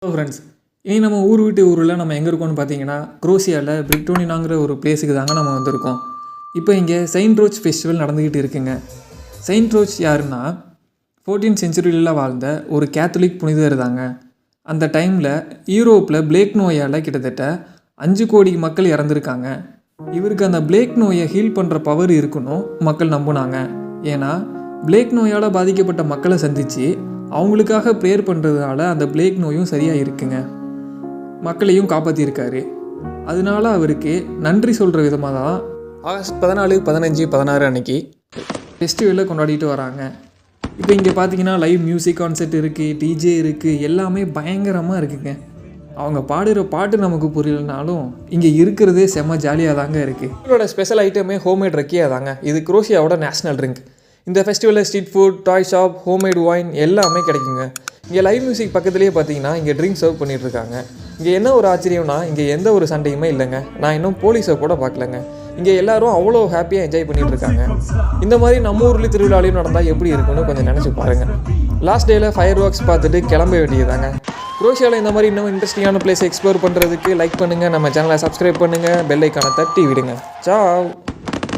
Hello friends, இனி நம்ம ஊர் விட்டு ஊரில் நம்ம எங்கே இருக்கோம்னு பார்த்தீங்கன்னா குரோஷியாவில் பிரிட்டோனினாங்கிற ஒரு பிளேஸுக்கு தாங்க நம்ம வந்திருக்கோம். இப்போ இங்கே செயின்ட் ரோச் ஃபெஸ்டிவல் நடந்துக்கிட்டு இருக்குங்க. செயின்ட் ரோச் யாருன்னா 14th செஞ்சுரியில் வாழ்ந்த ஒரு கேத்தலிக் புனிதர் தாங்க. அந்த டைமில் யூரோப்பில் பிளேக் நோயால் கிட்டத்தட்ட 5 கோடி மக்கள் இறந்துருக்காங்க. இவருக்கு அந்த பிளேக் நோயை ஹீல் பண்ணுற பவர் இருக்குன்னு மக்கள் நம்பினாங்க. ஏன்னா பிளேக் நோயால் பாதிக்கப்பட்ட மக்களை சந்தித்து அவங்களுக்காக ப்ரேயர் பண்ணுறதுனால அந்த பிளேக் நோயும் சரியாக இருக்குங்க, மக்களையும் காப்பாற்றியிருக்காரு. அதனால அவருக்கு நன்றி சொல்கிற விதமாக தான் ஆகஸ்ட் 14, 15, 16 அன்னைக்கு ஃபெஸ்டிவலை கொண்டாடிட்டு வராங்க. இப்போ இங்கே பார்த்தீங்கன்னா லைவ் மியூசிக் கான்சர்ட் இருக்குது, டிஜே இருக்குது, எல்லாமே பயங்கரமாக இருக்குங்க. அவங்க பாடுகிற பாட்டு நமக்கு புரியலனாலும் இங்கே இருக்கிறதே செம்ம ஜாலியாக தாங்க இருக்குது. இவரோட ஸ்பெஷல் ஐட்டமே ஹோம்மேட் ரக்கியா தாங்க. இது குரோஷியாவோட நேஷ்னல் ட்ரிங்க். இந்த ஃபெஸ்டிவலில் ஸ்ட்ரீட் ஃபுட், டாய் ஷாப், ஹோம்மேட் ஒயின் எல்லாமே கிடைக்குங்க. இங்கே லைவ் மியூசிக் பக்கத்துலேயே பார்த்தீங்கன்னா இங்கே ட்ரிங்க் சர்வ் பண்ணிகிட்ருக்காங்க. இங்கே என்ன ஒரு ஆச்சரியம்னா இங்கே எந்த ஒரு சண்டையுமே இல்லைங்க. நான் இன்னும் போலீஸை கூட பார்க்கலங்க. இங்கே எல்லோரும் அவ்வளோ ஹாப்பியாக என்ஜாய் பண்ணிகிட்டு இருக்காங்க. இந்த மாதிரி நம்ம ஊர்லேயும் திருவிழாலையும் நடந்தால் எப்படி இருக்குன்னு கொஞ்சம் நினச்சி பாருங்கள். லாஸ்ட் டேயில் ஃபயர் ஒர்க்ஸ் பார்த்துட்டு கிளம்ப வேண்டியதாங்க. குரோஷியாவில் இந்த மாதிரி இன்னும் இன்ட்ரெஸ்டிங்கான பிளேஸ் எக்ஸ்ப்ளோர் பண்ணுறதுக்கு லைக் பண்ணுங்கள், நம்ம சேனலை சப்ஸ்கிரைப் பண்ணுங்கள், பெல் ஐக்கானை தட்டி விடுங்க. சாவ்.